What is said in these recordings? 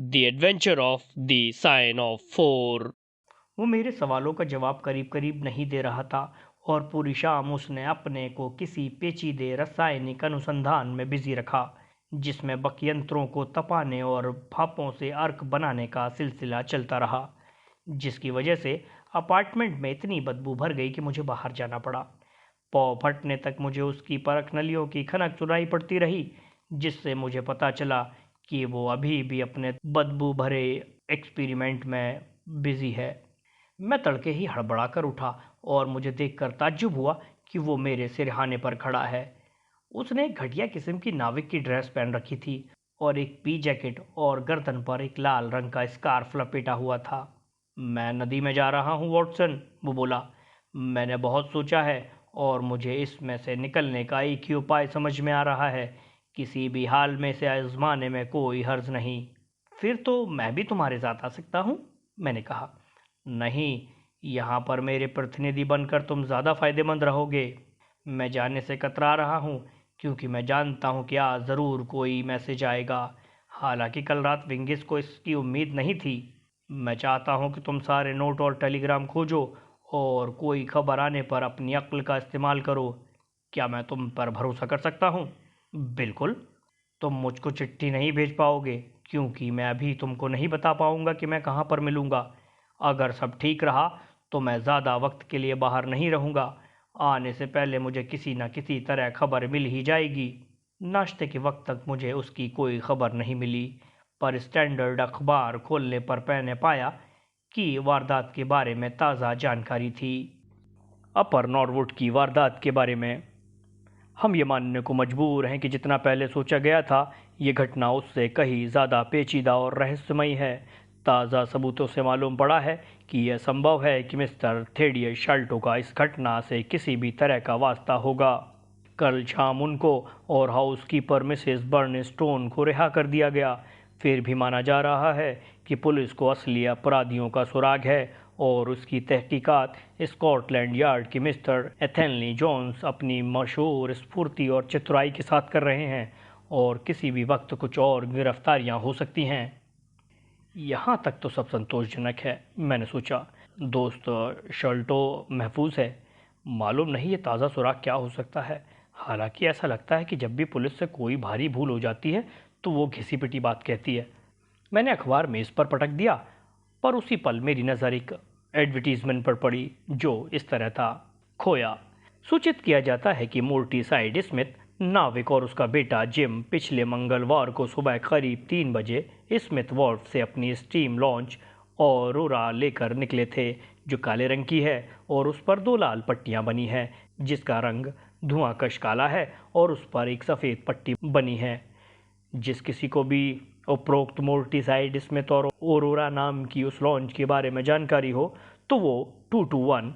The Adventure of the Sign of Four। वो मेरे सवालों का जवाब करीब करीब नहीं दे रहा था और पूरी शाम उसने अपने को किसी पेचीदे रासायनिक अनुसंधान में बिजी रखा, जिसमें बकयंत्रों को तपाने और भापों से अर्क बनाने का सिलसिला चलता रहा, जिसकी वजह से अपार्टमेंट में इतनी बदबू भर गई कि मुझे बाहर जाना पड़ा। पौ फटने तक मुझे उसकी परख नलियों की खनक सुनाई पड़ती रही, जिससे मुझे पता चला कि वो अभी भी अपने बदबू भरे एक्सपेरिमेंट में बिजी है। मैं तड़के ही हड़बड़ा कर उठा और मुझे देखकर ताज्जुब हुआ कि वो मेरे सिरहाने पर खड़ा है। उसने एक घटिया किस्म की नाविक की ड्रेस पहन रखी थी और एक पी जैकेट और गर्दन पर एक लाल रंग का स्कार्फ लपेटा हुआ था। मैं नदी में जा रहा हूँ वॉटसन, वो बोला। मैंने बहुत सोचा है और मुझे इसमें से निकलने का एक ही उपाय समझ में आ रहा है। किसी भी हाल में से आजमाने में कोई हर्ज नहीं। फिर तो मैं भी तुम्हारे साथ आ सकता हूँ, मैंने कहा। नहीं, यहाँ पर मेरे प्रतिनिधि बनकर तुम ज़्यादा फायदेमंद रहोगे। मैं जाने से कतरा रहा हूँ क्योंकि मैं जानता हूँ कि आज ज़रूर कोई मैसेज आएगा। हालांकि कल रात विंगिस को इसकी उम्मीद नहीं थी। मैं चाहता हूँ कि तुम सारे नोट और टेलीग्राम खोजो और कोई खबर आने पर अपनी अक्ल का इस्तेमाल करो। क्या मैं तुम पर भरोसा कर सकता हूँ? बिल्कुल। तुम मुझको चिट्ठी नहीं भेज पाओगे क्योंकि मैं अभी तुमको नहीं बता पाऊँगा कि मैं कहाँ पर मिलूँगा। अगर सब ठीक रहा तो मैं ज़्यादा वक्त के लिए बाहर नहीं रहूँगा। आने से पहले मुझे किसी न किसी तरह खबर मिल ही जाएगी। नाश्ते के वक्त तक मुझे उसकी कोई खबर नहीं मिली, पर स्टैंडर्ड अखबार खोलने पर मैंने पाया कि वारदात के बारे में ताज़ा जानकारी थी। अपर नॉरवुड की वारदात के बारे में हम ये मानने को मजबूर हैं कि जितना पहले सोचा गया था, ये घटना उससे कहीं ज़्यादा पेचीदा और रहस्यमयी है। ताज़ा सबूतों से मालूम पड़ा है कि यह संभव है कि मिस्टर थेडियस शाल्टो का इस घटना से किसी भी तरह का वास्ता होगा। कल शाम उनको और हाउसकीपर मिसेस बर्नस्टोन को रिहा कर दिया गया। फिर भी माना जा रहा है कि पुलिस को असली अपराधियों का सुराग है और उसकी तहकीकात स्कॉटलैंड यार्ड के मिस्टर एथेनली जोन्स अपनी मशहूर स्फूर्ति और चतुराई के साथ कर रहे हैं और किसी भी वक्त कुछ और गिरफ्तारियां हो सकती हैं। यहाँ तक तो सब संतोषजनक है, मैंने सोचा। दोस्त शल्टो महफूज है। मालूम नहीं ये ताज़ा सुराग क्या हो सकता है। हालांकि ऐसा लगता है कि जब भी पुलिस से कोई भारी भूल हो जाती है तो वो घिसी पिटी बात कहती है। मैंने अखबार मेज़ पर पटक दिया, पर उसी पल मेरी नज़र एक एडवर्टीज़मेंट पर पड़ी जो इस तरह था। खोया। सूचित किया जाता है कि मोर्टी साइड स्मिथ नाविक और उसका बेटा जिम पिछले मंगलवार को सुबह करीब 3 बजे स्मिथ वॉर्फ से अपनी स्टीम लॉन्च औरोरा लेकर निकले थे, जो काले रंग की है और उस पर 2 लाल पट्टियां बनी हैं, जिसका रंग धुआंकश काला है और उस पर एक सफ़ेद पट्टी बनी है। जिस किसी को भी उपरोक्त मोर्टीसाइड स्मिथ और औरोरा नाम की उस लॉन्च के बारे में जानकारी हो तो वो 221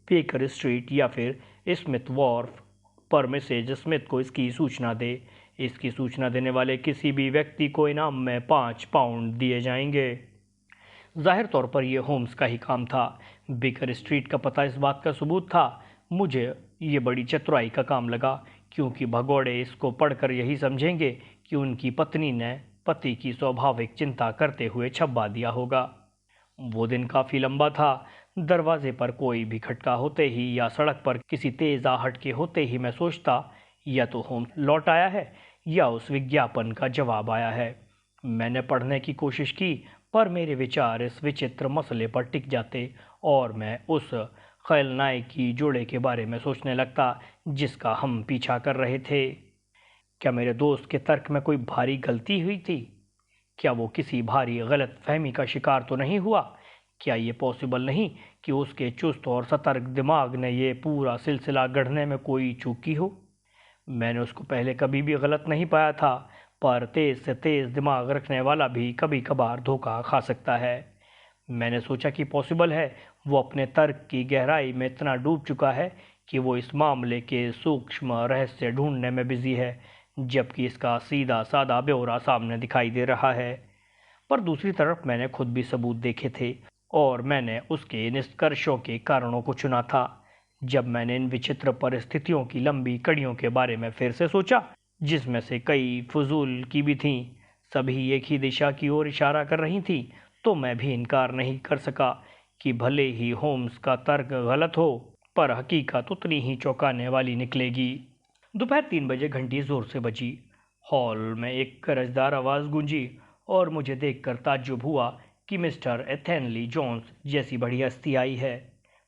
बेकर स्ट्रीट या फिर स्मिथ वॉर्फ पर मिसेज स्मिथ को इसकी सूचना दे। इसकी सूचना देने वाले किसी भी व्यक्ति को इनाम में 5 पाउंड दिए जाएंगे। जाहिर तौर पर यह होम्स का ही काम था। बेकर स्ट्रीट का पता इस बात का सबूत था। मुझे ये बड़ी चतुराई का काम लगा क्योंकि भगोड़े इसको पढ़कर यही समझेंगे कि उनकी पत्नी ने पति की स्वाभाविक चिंता करते हुए छब्बा दिया होगा। वो दिन काफ़ी लंबा था। दरवाजे पर कोई भी खटका होते ही या सड़क पर किसी तेज आहट के होते ही मैं सोचता या तो होम्स लौट आया है या उस विज्ञापन का जवाब आया है। मैंने पढ़ने की कोशिश की, पर मेरे विचार इस विचित्र मसले पर टिक जाते और मैं उस खलनायकी जोड़े के बारे में सोचने लगता जिसका हम पीछा कर रहे थे। क्या मेरे दोस्त के तर्क में कोई भारी गलती हुई थी? क्या वो किसी भारी गलत फहमी का शिकार तो नहीं हुआ? क्या ये पॉसिबल नहीं कि उसके चुस्त और सतर्क दिमाग ने ये पूरा सिलसिला गढ़ने में कोई चूक की हो? मैंने उसको पहले कभी भी गलत नहीं पाया था, पर तेज से तेज दिमाग रखने वाला भी कभी कभार धोखा खा सकता है। मैंने सोचा कि पॉसिबल है वो अपने तर्क की गहराई में इतना डूब चुका है कि वो इस मामले के सूक्ष्म रहस्य ढूंढने में बिजी है, जबकि इसका सीधा साधा ब्यौरा सामने दिखाई दे रहा है। पर दूसरी तरफ मैंने खुद भी सबूत देखे थे और मैंने उसके निष्कर्षों के कारणों को चुना था। जब मैंने इन विचित्र परिस्थितियों की लंबी कड़ियों के बारे में फिर से सोचा, जिसमें से कई फजूल की भी थीं, सभी एक ही दिशा की ओर इशारा कर रही थी, तो मैं भी इनकार नहीं कर सका कि भले ही होम्स का तर्क गलत हो, पर हकीकत उतनी ही चौंकाने वाली निकलेगी। दोपहर 3 बजे घंटी जोर से बजी। हॉल में एक गरजदार आवाज़ गूंजी और मुझे देखकर ताज्जुब हुआ कि मिस्टर एथेनली जोन्स जैसी बड़ी हस्ती आई है।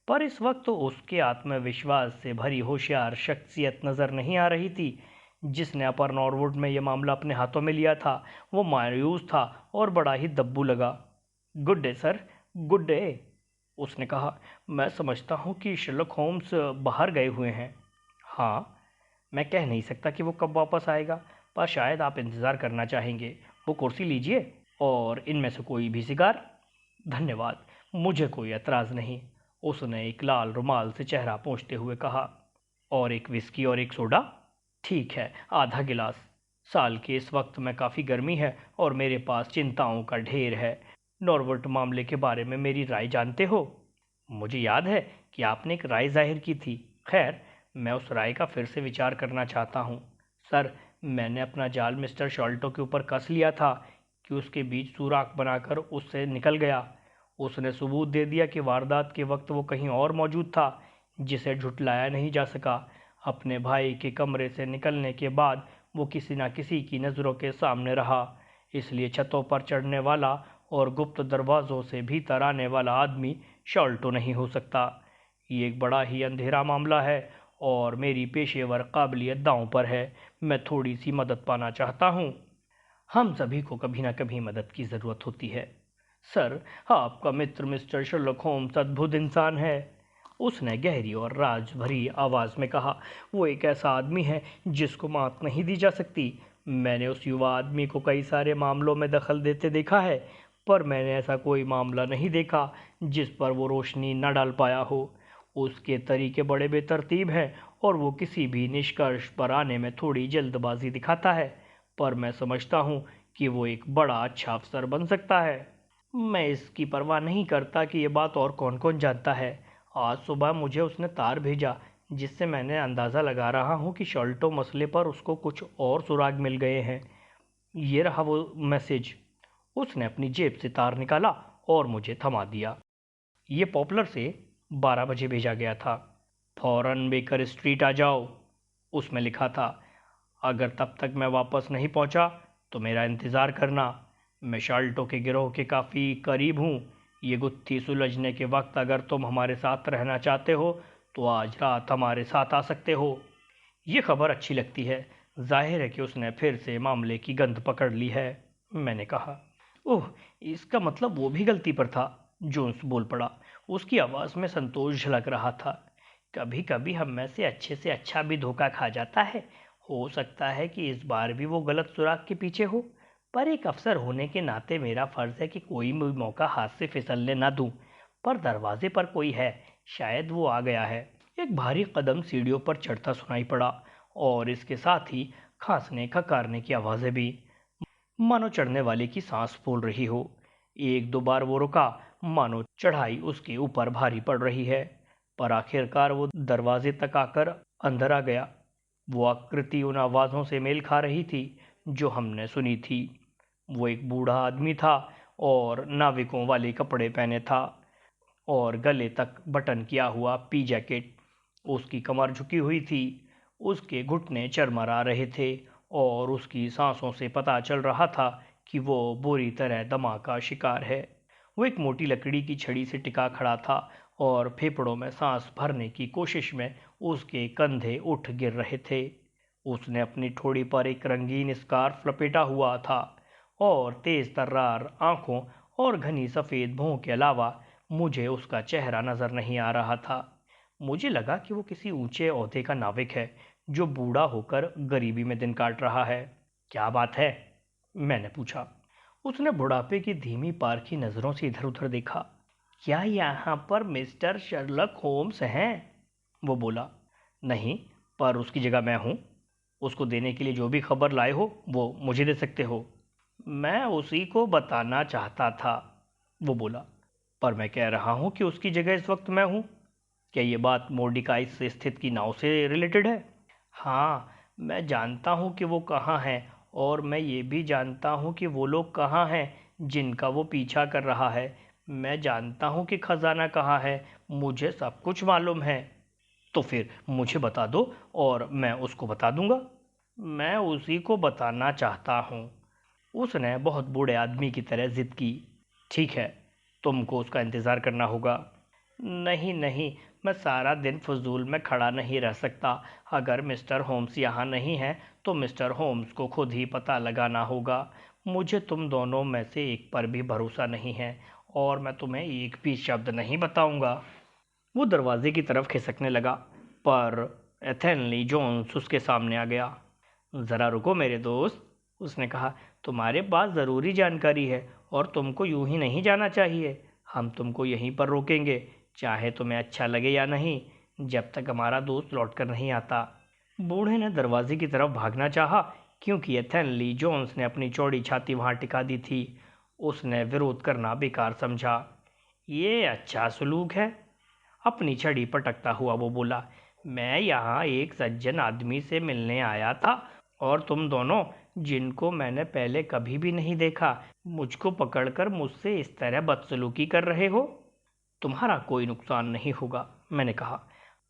पर इस वक्त तो उसके आत्मविश्वास से भरी होशियार शख्सियत नज़र नहीं आ रही थी। जिसने अपर नॉरवुड में यह मामला अपने हाथों में लिया था, वो मायूस था और बड़ा ही दब्बू लगा। Good day sir, good day, उसने कहा। मैं समझता हूँ कि शर्लक होम्स बाहर गए हुए हैं। हाँ, मैं कह नहीं सकता कि वो कब वापस आएगा, पर शायद आप इंतज़ार करना चाहेंगे। वो कुर्सी लीजिए और इनमें से कोई भी सिगार। धन्यवाद, मुझे कोई एतराज़ नहीं, उसने एक लाल रुमाल से चेहरा पोंछते हुए कहा। और एक विस्की और एक सोडा। ठीक है, आधा गिलास। साल के इस वक्त में काफ़ी गर्मी है और मेरे पास चिंताओं का ढेर है। नॉर्वुड मामले के बारे में मेरी राय जानते हो? मुझे याद है कि आपने एक राय जाहिर की थी। खैर, मैं उस राय का फिर से विचार करना चाहता हूँ। सर, मैंने अपना जाल मिस्टर शॉल्टो के ऊपर कस लिया था कि उसके बीच सुराख बनाकर उससे निकल गया। उसने सबूत दे दिया कि वारदात के वक्त वो कहीं और मौजूद था, जिसे झुटलाया नहीं जा सका। अपने भाई के कमरे से निकलने के बाद वो किसी न किसी की नज़रों के सामने रहा, इसलिए छतों पर चढ़ने वाला और गुप्त दरवाज़ों से भीतर आने वाला आदमी शॉल्टो नहीं हो सकता। ये एक बड़ा ही अंधेरा मामला है और मेरी पेशेवर काबिलियत दांव पर है। मैं थोड़ी सी मदद पाना चाहता हूँ। हम सभी को कभी न कभी मदद की ज़रूरत होती है। सर, आपका मित्र मिस्टर शर्लक होम्स अद्भुत इंसान है, उसने गहरी और राज भरी आवाज़ में कहा। वो एक ऐसा आदमी है जिसको मात नहीं दी जा सकती। मैंने उस युवा आदमी को कई सारे मामलों में दखल देते देखा है, पर मैंने ऐसा कोई मामला नहीं देखा जिस पर वो रोशनी न डाल पाया हो। उसके तरीके बड़े बेतरतीब हैं और वो किसी भी निष्कर्ष पर आने में थोड़ी जल्दबाजी दिखाता है, पर मैं समझता हूँ कि वो एक बड़ा अच्छा अफसर बन सकता है। मैं इसकी परवाह नहीं करता कि ये बात और कौन कौन जानता है। आज सुबह मुझे उसने तार भेजा, जिससे मैंने अंदाज़ा लगा रहा हूँ कि शॉल्टो मसले पर उसको कुछ और सुराग मिल गए हैं। ये रहा वो मैसेज। उसने अपनी जेब से तार निकाला और मुझे थमा दिया। ये पॉपुलर से 12 बजे भेजा गया था। फौरन बेकर स्ट्रीट आ जाओ, उसमें लिखा था। अगर तब तक मैं वापस नहीं पहुंचा तो मेरा इंतज़ार करना। मैं शाल्टो के गिरोह के काफ़ी करीब हूँ। ये गुत्थी सुलझने के वक्त अगर तुम हमारे साथ रहना चाहते हो तो आज रात हमारे साथ आ सकते हो। ये खबर अच्छी लगती है। जाहिर है कि उसने फिर से मामले की गंध पकड़ ली है, मैंने कहा। ओह, इसका मतलब वो भी गलती पर था, जोन्स बोल पड़ा। उसकी आवाज़ में संतोष झलक रहा था। कभी कभी हम में से अच्छा भी धोखा खा जाता है। हो सकता है कि इस बार भी वो गलत सुराग के पीछे हो, पर एक अफसर होने के नाते मेरा फ़र्ज़ है कि कोई भी मौका हाथ से फिसलने ना दूं। पर दरवाजे पर कोई है, शायद वो आ गया है। एक भारी कदम सीढ़ियों पर चढ़ता सुनाई पड़ा और इसके साथ ही खांसने खकारने की आवाज़ें भी, मानो चढ़ने वाले की सांस फूल रही हो। एक दो बार वो रुका, मानो चढ़ाई उसके ऊपर भारी पड़ रही है, पर आखिरकार वो दरवाजे तक आकर अंदर आ गया। वो आकृति उन आवाज़ों से मेल खा रही थी जो हमने सुनी थी। वो एक बूढ़ा आदमी था और नाविकों वाले कपड़े पहने था और गले तक बटन किया हुआ पी जैकेट। उसकी कमर झुकी हुई थी, उसके घुटने चरमरा रहे थे और उसकी सांसों से पता चल रहा था कि वो बुरी तरह दमा का शिकार है। वो एक मोटी लकड़ी की छड़ी से टिका खड़ा था और फेफड़ों में सांस भरने की कोशिश में उसके कंधे उठ गिर रहे थे। उसने अपनी ठोड़ी पर एक रंगीन स्कार्फ लपेटा हुआ था और तेज तर्रार आंखों और घनी सफ़ेद भौं के अलावा मुझे उसका चेहरा नज़र नहीं आ रहा था। मुझे लगा कि वो किसी ऊंचे ओहदे का नाविक है जो बूढ़ा होकर गरीबी में दिन काट रहा है। क्या बात है, मैंने पूछा। उसने बुढ़ापे की धीमी पारखी नज़रों से इधर उधर देखा। क्या यहाँ पर मिस्टर शर्लक होम्स हैं? वो बोला। नहीं, पर उसकी जगह मैं हूँ। उसको देने के लिए जो भी खबर लाए हो वो मुझे दे सकते हो। मैं उसी को बताना चाहता था, वो बोला। पर मैं कह रहा हूँ कि उसकी जगह इस वक्त मैं हूँ। क्या ये बात मोर्डिकाई से स्थित की नाव से रिलेटेड है? हाँ, मैं जानता हूँ कि वो कहाँ है और मैं ये भी जानता हूँ कि वो लोग कहाँ हैं जिनका वो पीछा कर रहा है। मैं जानता हूँ कि खजाना कहाँ है, मुझे सब कुछ मालूम है। तो फिर मुझे बता दो और मैं उसको बता दूंगा। मैं उसी को बताना चाहता हूँ। उसने बहुत बूढ़े आदमी की तरह जिद की। ठीक है, तुमको उसका इंतज़ार करना होगा। नहीं नहीं, मैं सारा दिन फजूल में खड़ा नहीं रह सकता। अगर मिस्टर होम्स यहाँ नहीं है तो मिस्टर होम्स को खुद ही पता लगाना होगा। मुझे तुम दोनों में से एक पर भी भरोसा नहीं है और मैं तुम्हें एक भी शब्द नहीं बताऊंगा। वो दरवाजे की तरफ खिसकने लगा, पर एथेनली जोन्स उसके सामने आ गया। ज़रा रुको मेरे दोस्त, उसने कहा। तुम्हारे पास ज़रूरी जानकारी है और तुमको यूं ही नहीं जाना चाहिए। हम तुमको यहीं पर रोकेंगे, चाहे तुम्हें अच्छा लगे या नहीं, जब तक हमारा दोस्त लौट कर नहीं आता। बूढ़े ने दरवाजे की तरफ भागना चाहा, क्योंकि एथेनली जोन्स ने अपनी चौड़ी छाती वहां टिका दी थी। उसने विरोध करना बेकार समझा। ये अच्छा सलूक है, अपनी छड़ी पटकता हुआ वो बोला। मैं यहाँ एक सज्जन आदमी से मिलने आया था और तुम दोनों, जिनको मैंने पहले कभी भी नहीं देखा, मुझको पकड़कर मुझसे इस तरह बदसलूकी कर रहे हो। तुम्हारा कोई नुकसान नहीं होगा, मैंने कहा।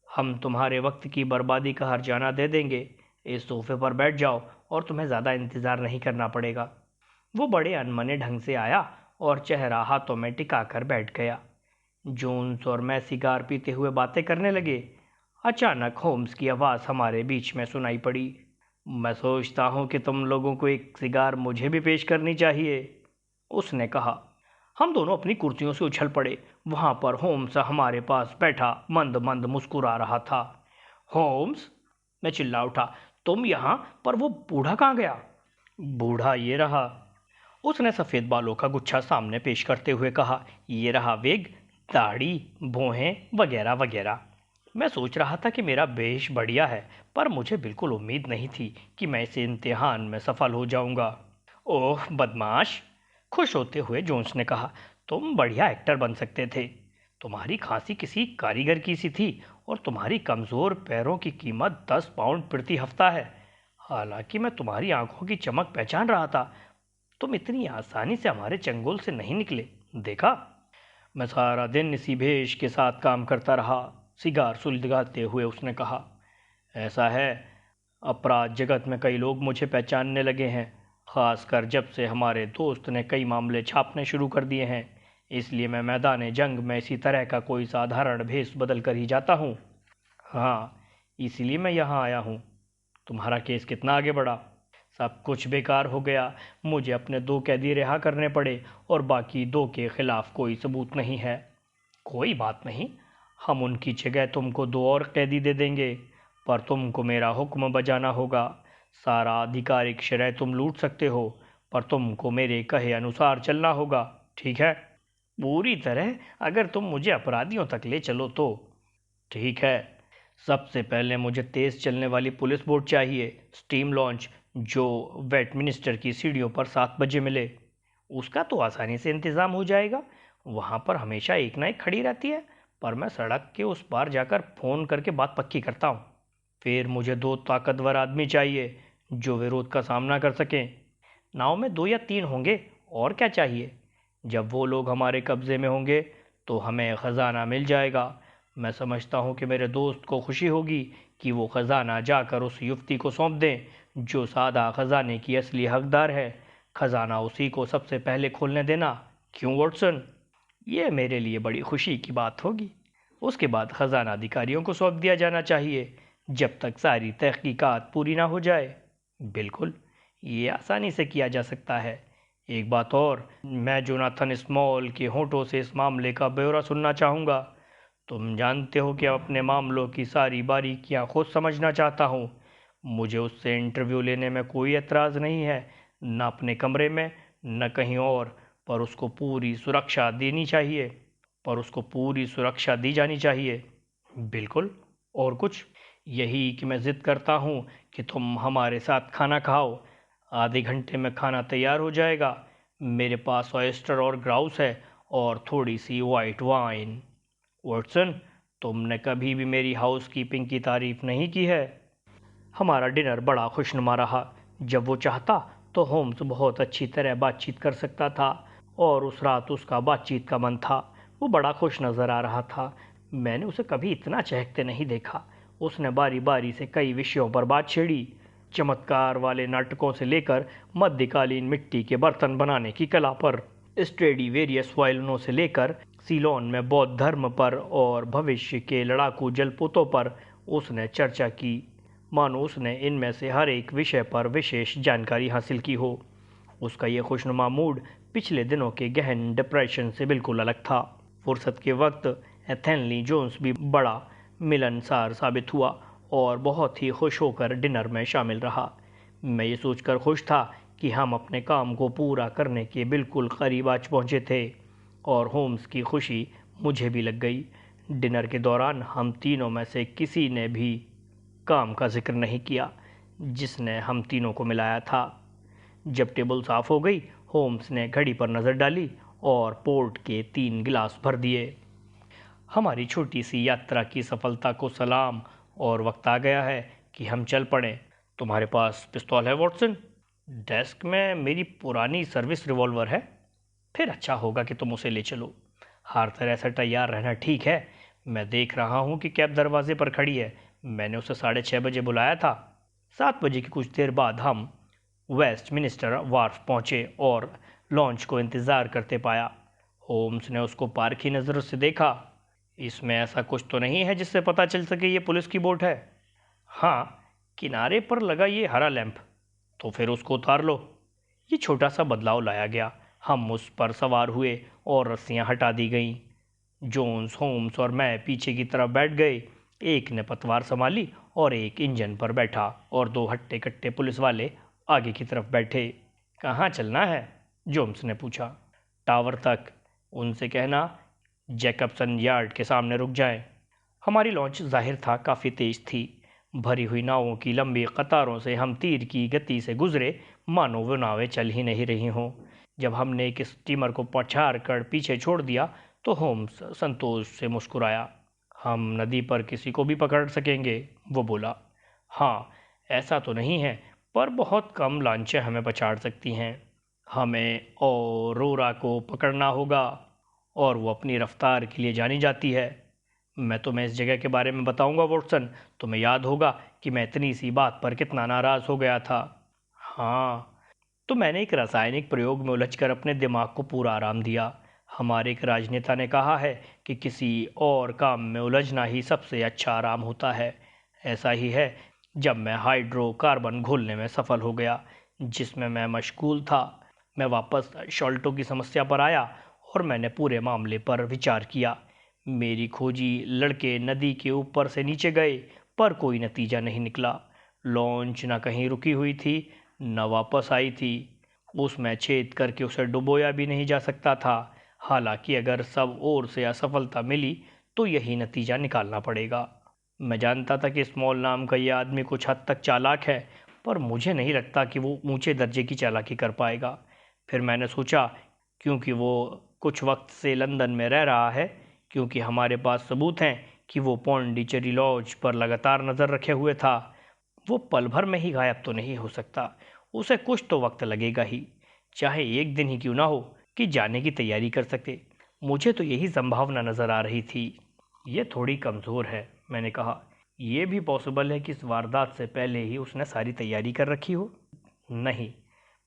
हम तुम्हारे वक्त की बर्बादी का हर्जाना दे देंगे। इस सोफे पर बैठ जाओ और तुम्हें ज़्यादा इंतज़ार नहीं करना पड़ेगा। वो बड़े अनमने ढंग से आया और चेहरा हाथों में टिका कर बैठ गया। जोन्स और मैं सिगार पीते हुए बातें करने लगे। अचानक होम्स की आवाज़ हमारे बीच में सुनाई पड़ी। मैं सोचता हूँ कि तुम लोगों को एक सिगार मुझे भी पेश करनी चाहिए, उसने कहा। हम दोनों अपनी कुर्सियों से उछल पड़े। वहाँ पर होम्स हमारे पास बैठा मंद मंद मुस्कुरा रहा था। होम्स, मैं चिल्ला उठा, तुम यहाँ, पर वो बूढ़ा कहाँ गया? बूढ़ा ये रहा, उसने सफ़ेद बालों का गुच्छा सामने पेश करते हुए कहा। ये रहा वेग, दाढ़ी, भौहें वगैरह वगैरह। मैं सोच रहा था कि मेरा बेश बढ़िया है, पर मुझे बिल्कुल उम्मीद नहीं थी कि मैं इस इम्तिहान में सफल हो जाऊंगा। ओह बदमाश, खुश होते हुए जोन्स ने कहा। तुम बढ़िया एक्टर बन सकते थे। तुम्हारी खांसी किसी कारीगर की सी थी और तुम्हारी कमज़ोर पैरों की कीमत 10 पाउंड प्रति हफ्ता है। हालांकि मैं तुम्हारी आंखों की चमक पहचान रहा था। तुम इतनी आसानी से हमारे चंगुल से नहीं निकले, देखा। मैं सारा दिन इसी भेष के साथ काम करता रहा, सिगार सुलगाते हुए उसने कहा। ऐसा है, अपराध जगत में कई लोग मुझे पहचानने लगे हैं, खासकर जब से हमारे दोस्त ने कई मामले छापने शुरू कर दिए हैं। इसलिए मैं मैदान जंग में इसी तरह का कोई साधारण भेष बदल कर ही जाता हूँ। हाँ, इसलिए मैं यहाँ आया हूँ। तुम्हारा केस कितना आगे बढ़ा? सब कुछ बेकार हो गया। मुझे अपने 2 कैदी रिहा करने पड़े और बाकी 2 के खिलाफ कोई सबूत नहीं है। कोई बात नहीं, हम उनकी जगह तुमको 2 और कैदी दे देंगे, पर तुमको मेरा हुक्म बजाना होगा। सारा आधिकारिक श्रेय तुम लूट सकते हो, पर तुमको मेरे कहे अनुसार चलना होगा, ठीक है? पूरी तरह, अगर तुम मुझे अपराधियों तक ले चलो तो। ठीक है। सबसे पहले मुझे तेज़ चलने वाली पुलिस बोट चाहिए, स्टीम लॉन्च, जो वेस्टमिनिस्टर की सीढ़ियों पर 7 बजे मिले। उसका तो आसानी से इंतज़ाम हो जाएगा, वहाँ पर हमेशा एक ना एक खड़ी रहती है, पर मैं सड़क के उस पार जाकर फ़ोन करके बात पक्की करता हूँ। फिर मुझे 2 ताकतवर आदमी चाहिए जो विरोध का सामना कर सकें। नाव में 2 या 3 होंगे, और क्या चाहिए? जब वो लोग हमारे कब्ज़े में होंगे तो हमें ख़जाना मिल जाएगा। मैं समझता हूँ कि मेरे दोस्त को खुशी होगी कि वो ख़जाना जाकर उस युवती को सौंप दें जो सादा ख़जाने की असली हकदार है। ख़जाना उसी को सबसे पहले खोलने देना, क्यों वॉटसन? ये मेरे लिए बड़ी खुशी की बात होगी। उसके बाद ख़जाना अधिकारियों को सौंप दिया जाना चाहिए, जब तक सारी तहकीकात पूरी ना हो जाए। बिल्कुल, ये आसानी से किया जा सकता है। एक बात और, मैं जोनाथन स्मॉल के होठों से इस मामले का ब्यौरा सुनना चाहूँगा। तुम जानते हो कि अपने मामलों की सारी बारीकियां खुद समझना चाहता हूँ। मुझे उससे इंटरव्यू लेने में कोई एतराज़ नहीं है, न अपने कमरे में न कहीं और, पर उसको पूरी सुरक्षा देनी चाहिए, पर उसको पूरी सुरक्षा दी जानी चाहिए। बिल्कुल। और कुछ? यही कि मैं ज़िद करता हूँ कि तुम हमारे साथ खाना खाओ। आधे घंटे में खाना तैयार हो जाएगा। मेरे पास ऑयस्टर और ग्राउस है और थोड़ी सी वाइट वाइन। वॉटसन, तुमने कभी भी मेरी हाउसकीपिंग की तारीफ नहीं की है। हमारा डिनर बड़ा खुशनुमा रहा। जब वो चाहता तो होम्स बहुत अच्छी तरह बातचीत कर सकता था और उस रात उसका बातचीत का मन था। वो बड़ा खुश नज़र आ रहा था। मैंने उसे कभी इतना चहकते नहीं देखा। उसने बारी बारी से कई विषयों पर बात छेड़ी, चमत्कार वाले नाटकों से लेकर मध्यकालीन मिट्टी के बर्तन बनाने की कला पर, स्ट्रेडिवेरियस वायलिनों से लेकर सीलोन में बौद्ध धर्म पर और भविष्य के लड़ाकू जलपोतों पर उसने चर्चा की, मानो उसने इनमें से हर एक विषय पर विशेष जानकारी हासिल की हो। उसका ये खुशनुमा मूड पिछले दिनों के गहन डिप्रेशन से बिल्कुल अलग था। फुर्सत के वक्त एथेनली जोन्स भी बड़ा मिलनसार साबित हुआ और बहुत ही खुश होकर डिनर में शामिल रहा। मैं ये सोचकर खुश था कि हम अपने काम को पूरा करने के बिल्कुल करीब आ पहुँचे थे और होम्स की खुशी मुझे भी लग गई। डिनर के दौरान हम तीनों में से किसी ने भी काम का जिक्र नहीं किया जिसने हम तीनों को मिलाया था। जब टेबल साफ हो गई, होम्स ने घड़ी पर नज़र डाली और पोर्ट के 3 गिलास भर दिए। हमारी छोटी सी यात्रा की सफलता को सलाम और वक्त आ गया है कि हम चल पड़ें। तुम्हारे पास पिस्तौल है वॉटसन? डेस्क में मेरी पुरानी सर्विस रिवॉल्वर है। फिर अच्छा होगा कि तुम उसे ले चलो। हर तरह से तैयार रहना ठीक है। मैं देख रहा हूँ कि कैब दरवाजे पर खड़ी है। मैंने उसे 6:30 बजे बुलाया था। 7 बजे की कुछ देर बाद हम वेस्टमिनिस्टर वार्फ पहुँचे और लॉन्च को इंतज़ार करते पाया। होम्स ने उसको पारखी नज़रों से देखा। इसमें ऐसा कुछ तो नहीं है जिससे पता चल सके ये पुलिस की बोट है? हाँ, किनारे पर लगा ये हरा लैंप। तो फिर उसको उतार लो। ये छोटा सा बदलाव लाया गया। हम उस पर सवार हुए और रस्सियां हटा दी गईं। जोन्स, होम्स और मैं पीछे की तरफ बैठ गए। एक ने पतवार संभाली और एक इंजन पर बैठा और 2 हट्टे कट्टे पुलिस वाले आगे की तरफ बैठे। कहाँ चलना है? जोन्स ने पूछा। टावर तक। उनसे कहना जैकबसन यार्ड के सामने रुक जाएं। हमारी लॉन्च जाहिर था काफ़ी तेज थी। भरी हुई नावों की लंबी कतारों से हम तीर की गति से गुजरे, मानो वो नावें चल ही नहीं रही हों। जब हमने एक स्टीमर को पछाड़ कर पीछे छोड़ दिया तो होम्स संतोष से मुस्कुराया। हम नदी पर किसी को भी पकड़ सकेंगे, वो बोला। हाँ, ऐसा तो नहीं है, पर बहुत कम लांचें हमें पछाड़ सकती हैं। हमें औरोरा को पकड़ना होगा और वो अपनी रफ्तार के लिए जानी जाती है। मैं तुम्हें इस जगह के बारे में बताऊंगा वॉटसन। तुम्हें याद होगा कि मैं इतनी सी बात पर कितना नाराज़ हो गया था। हाँ, तो मैंने एक रासायनिक प्रयोग में उलझकर अपने दिमाग को पूरा आराम दिया। हमारे एक राजनेता ने कहा है कि किसी और काम में उलझना ही सबसे अच्छा आराम होता है। ऐसा ही है। जब मैं हाइड्रोकार्बन घोलने में सफल हो गया जिसमें मैं मशगूल था, मैं वापस शॉल्टो की समस्या पर आया और मैंने पूरे मामले पर विचार किया। मेरी खोजी लड़के नदी के ऊपर से नीचे गए, पर कोई नतीजा नहीं निकला। लॉन्च न कहीं रुकी हुई थी न वापस आई थी। उसमें छेद करके उसे डुबोया भी नहीं जा सकता था। हालांकि अगर सब ओर से असफलता मिली तो यही नतीजा निकालना पड़ेगा। मैं जानता था कि स्मॉल नाम का यह आदमी कुछ हद तक चालाक है, पर मुझे नहीं लगता कि वो ऊंचे दर्जे की चालाकी कर पाएगा। फिर मैंने सोचा, क्योंकि वो कुछ वक्त से लंदन में रह रहा है, क्योंकि हमारे पास सबूत हैं कि वो पौंडीचेरी लॉज पर लगातार नज़र रखे हुए था, वो पल भर में ही गायब तो नहीं हो सकता। उसे कुछ तो वक्त लगेगा ही, चाहे एक दिन ही क्यों ना हो, कि जाने की तैयारी कर सके। मुझे तो यही संभावना नज़र आ रही थी। ये थोड़ी कमज़ोर है, मैंने कहा। यह भी पॉसिबल है कि इस वारदात से पहले ही उसने सारी तैयारी कर रखी हो। नहीं,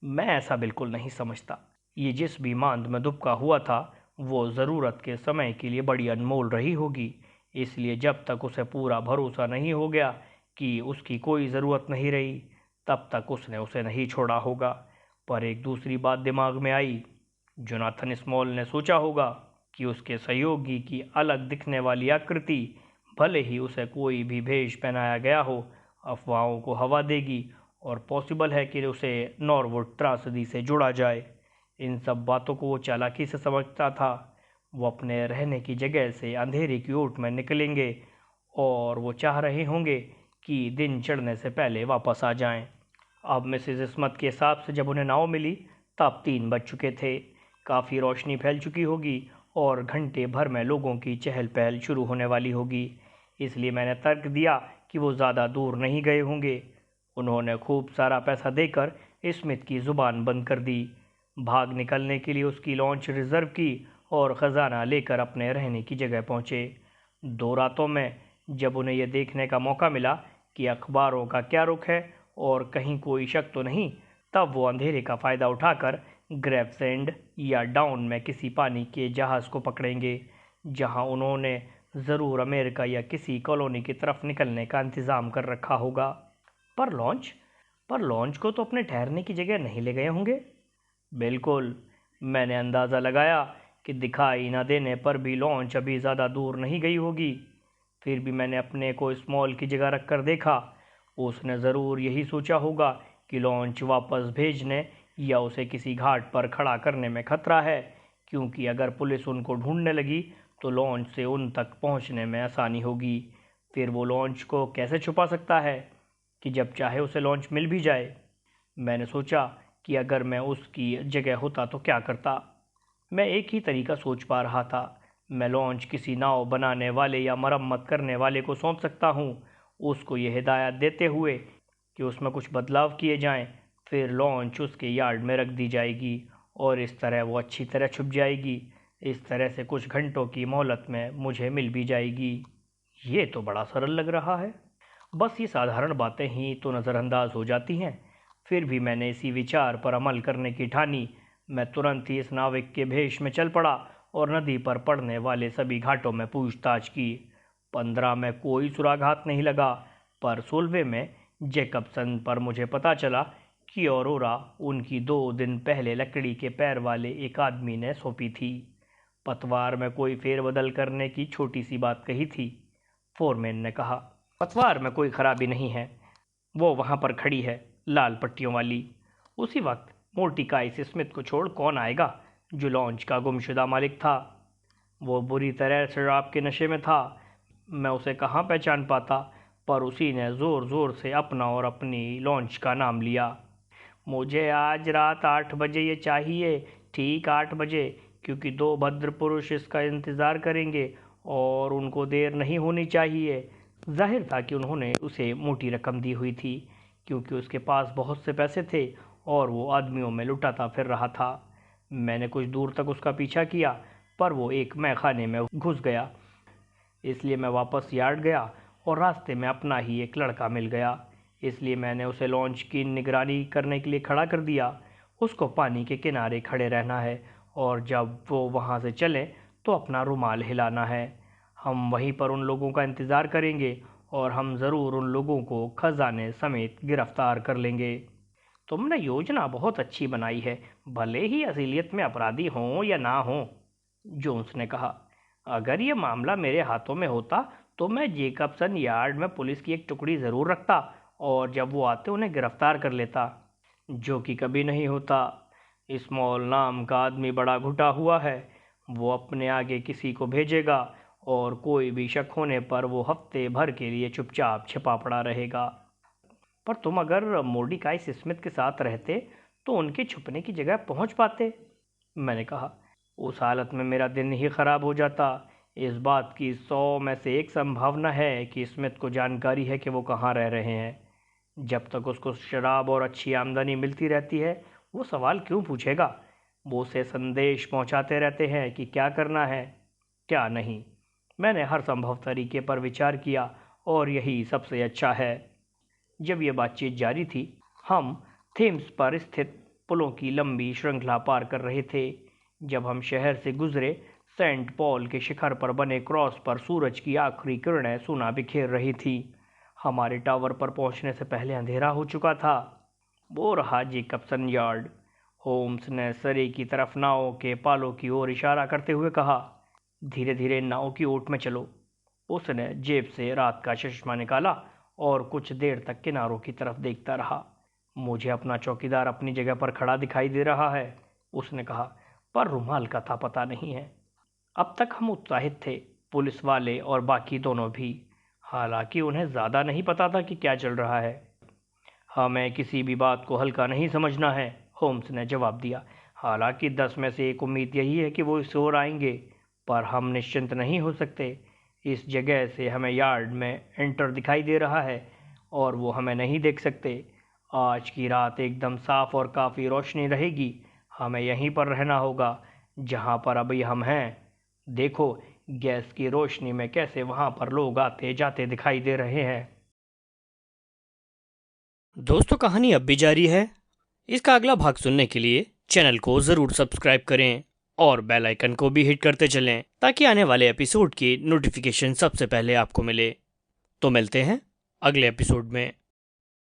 मैं ऐसा बिल्कुल नहीं समझता। ये जिस भी मांद में दुबका हुआ था वो ज़रूरत के समय के लिए बड़ी अनमोल रही होगी। इसलिए जब तक उसे पूरा भरोसा नहीं हो गया कि उसकी कोई ज़रूरत नहीं रही, तब तक उसने उसे नहीं छोड़ा होगा। पर एक दूसरी बात दिमाग में आई। जोनाथन स्मॉल ने सोचा होगा कि उसके सहयोगी की अलग दिखने वाली आकृति, भले ही उसे कोई भी भेष पहनाया गया हो, अफवाहों को हवा देगी और पॉसिबल है कि उसे नॉरवुड त्रासदी से जोड़ा जाए। इन सब बातों को वो चालाकी से समझता था। वो अपने रहने की जगह से अंधेरे की ओट में निकलेंगे और वो चाह रहे होंगे कि दिन चढ़ने से पहले वापस आ जाएं। अब मिसेस स्मिथ के हिसाब से जब उन्हें नाव मिली तब 3 बज चुके थे। काफ़ी रोशनी फैल चुकी होगी और घंटे भर में लोगों की चहल पहल शुरू होने वाली होगी। इसलिए मैंने तर्क दिया कि वो ज़्यादा दूर नहीं गए होंगे। उन्होंने खूब सारा पैसा देकर स्मिथ की ज़ुबान बंद कर दी। भाग निकलने के लिए उसकी लॉन्च रिजर्व की और ख़जाना लेकर अपने रहने की जगह पहुँचे। 2 रातों में जब उन्हें यह देखने का मौका मिला कि अखबारों का क्या रुख है और कहीं कोई शक तो नहीं, तब वो अंधेरे का फ़ायदा उठाकर ग्रेवसेंड या डाउन में किसी पानी के जहाज़ को पकड़ेंगे, जहां उन्होंने ज़रूर अमेरिका या किसी कॉलोनी की तरफ निकलने का इंतज़ाम कर रखा होगा। पर लॉन्च को तो अपने ठहरने की जगह नहीं ले गए होंगे। बिल्कुल, मैंने अंदाज़ा लगाया कि दिखाई न देने पर भी लॉन्च अभी ज़्यादा दूर नहीं गई होगी। फिर भी मैंने अपने को स्मॉल की जगह रख कर देखा। उसने ज़रूर यही सोचा होगा कि लॉन्च वापस भेजने या उसे किसी घाट पर खड़ा करने में खतरा है, क्योंकि अगर पुलिस उनको ढूंढने लगी तो लॉन्च से उन तक पहुंचने में आसानी होगी। फिर वो लॉन्च को कैसे छुपा सकता है कि जब चाहे उसे लॉन्च मिल भी जाए। मैंने सोचा कि अगर मैं उसकी जगह होता तो क्या करता। मैं एक ही तरीका सोच पा रहा था। मैं लॉन्च किसी नाव बनाने वाले या मरम्मत करने वाले को सौंप सकता हूँ, उसको यह हिदायत देते हुए कि उसमें कुछ बदलाव किए जाएं। फिर लॉन्च उसके यार्ड में रख दी जाएगी और इस तरह वो अच्छी तरह छुप जाएगी। इस तरह से कुछ घंटों की मोहलत में मुझे मिल भी जाएगी। ये तो बड़ा सरल लग रहा है। बस ये साधारण बातें ही तो नज़रअंदाज हो जाती हैं। फिर भी मैंने इसी विचार पर अमल करने की ठानी। मैं तुरंत ही इस नाविक के भेष में चल पड़ा और नदी पर पड़ने वाले सभी घाटों में पूछताछ की। 15 में कोई सुराघात नहीं लगा, पर 16वें में जैकबसन पर मुझे पता चला कि औरोरा उनकी 2 दिन पहले लकड़ी के पैर वाले एक आदमी ने सौंपी थी। पतवार में कोई फेरबदल करने की छोटी सी बात कही थी। फोरमैन ने कहा, पतवार में कोई खराबी नहीं है, वो वहाँ पर खड़ी है, लाल पट्टियों वाली। उसी वक्त मोर्टिकाइस स्मिथ को छोड़ कौन आएगा, जो लॉन्च का गुमशुदा मालिक था। वो बुरी तरह शराब के नशे में था। मैं उसे कहाँ पहचान पाता, पर उसी ने ज़ोर ज़ोर से अपना और अपनी लॉन्च का नाम लिया। मुझे आज रात 8 बजे ये चाहिए, ठीक 8 बजे, क्योंकि 2 भद्र पुरुष इसका इंतज़ार करेंगे और उनको देर नहीं होनी चाहिए। जाहिर था कि उन्होंने उसे मोटी रकम दी हुई थी, क्योंकि उसके पास बहुत से पैसे थे और वो आदमियों में लुटाता फिर रहा था। मैंने कुछ दूर तक उसका पीछा किया, पर वो एक मैखाने में घुस गया। इसलिए मैं वापस यार्ड गया और रास्ते में अपना ही एक लड़का मिल गया। इसलिए मैंने उसे लॉन्च की निगरानी करने के लिए खड़ा कर दिया। उसको पानी के किनारे खड़े रहना है और जब वो वहाँ से चलें तो अपना रुमाल हिलाना है। हम वहीं पर उन लोगों का इंतज़ार करेंगे और हम ज़रूर उन लोगों को खजाने समेत गिरफ्तार कर लेंगे। तुमने योजना बहुत अच्छी बनाई है, भले ही असलियत में अपराधी हों या ना हों, जोन्स ने कहा। अगर ये मामला मेरे हाथों में होता तो मैं जेकबसन यार्ड में पुलिस की एक टुकड़ी ज़रूर रखता और जब वो आते उन्हें गिरफ्तार कर लेता, जो कि कभी नहीं होता। स्मॉल नाम का आदमी बड़ा घुटा हुआ है। वो अपने आगे किसी को भेजेगा और कोई भी शक होने पर वो हफ्ते भर के लिए चुपचाप छिपा पड़ा रहेगा। पर तुम अगर मोर्डिकाइस स्मिथ के साथ रहते तो उनके छुपने की जगह पहुंच पाते, मैंने कहा। उस हालत में मेरा दिन ही खराब हो जाता। इस बात की 100 में से 1 संभावना है कि स्मिथ को जानकारी है कि वो कहाँ रह रहे हैं। जब तक उसको शराब और अच्छी आमदनी मिलती रहती है, वो सवाल क्यों पूछेगा। वो उसे संदेश पहुंचाते रहते हैं कि क्या करना है, क्या नहीं। मैंने हर संभव तरीके पर विचार किया और यही सबसे अच्छा है। जब यह बातचीत जारी थी, हम थेम्स पर स्थित पुलों की लंबी श्रृंखला पार कर रहे थे। जब हम शहर से गुजरे, सेंट पॉल के शिखर पर बने क्रॉस पर सूरज की आखिरी किरणें सोना बिखेर रही थी। हमारे टावर पर पहुंचने से पहले अंधेरा हो चुका था। वो रहा जेकबसन यार्ड, होम्स ने सरी की तरफ नाव के पालों की ओर इशारा करते हुए कहा। धीरे धीरे नाव की ओट में चलो। उसने जेब से रात का चश्मा निकाला और कुछ देर तक किनारों की तरफ देखता रहा। मुझे अपना चौकीदार अपनी जगह पर खड़ा दिखाई दे रहा है, उसने कहा, पर रुमाल का था पता नहीं है। अब तक हम उत्साहित थे, पुलिस वाले और बाकी दोनों भी। हालांकि उन्हें ज़्यादा नहीं पता था कि क्या चल रहा है। हमें किसी भी बात को हल्का नहीं समझना है, होम्स ने जवाब दिया। हालांकि 10 में से 1 उम्मीद यही है कि वो इस ओर आएंगे, पर हम निश्चिंत नहीं हो सकते। इस जगह से हमें यार्ड में एंटर दिखाई दे रहा है और वो हमें नहीं देख सकते। आज की रात एकदम साफ और काफ़ी रोशनी रहेगी। हमें यहीं पर रहना होगा जहाँ पर अभी हम हैं। देखो, गैस की रोशनी में कैसे वहाँ पर लोग आते जाते दिखाई दे रहे हैं। दोस्तों, कहानी अब भी जारी है। इसका अगला भाग सुनने के लिए चैनल को ज़रूर सब्सक्राइब करें और बेल आइकन को भी हिट करते चलें ताकि आने वाले एपिसोड की नोटिफिकेशन सबसे पहले आपको मिले। तो मिलते हैं अगले एपिसोड में।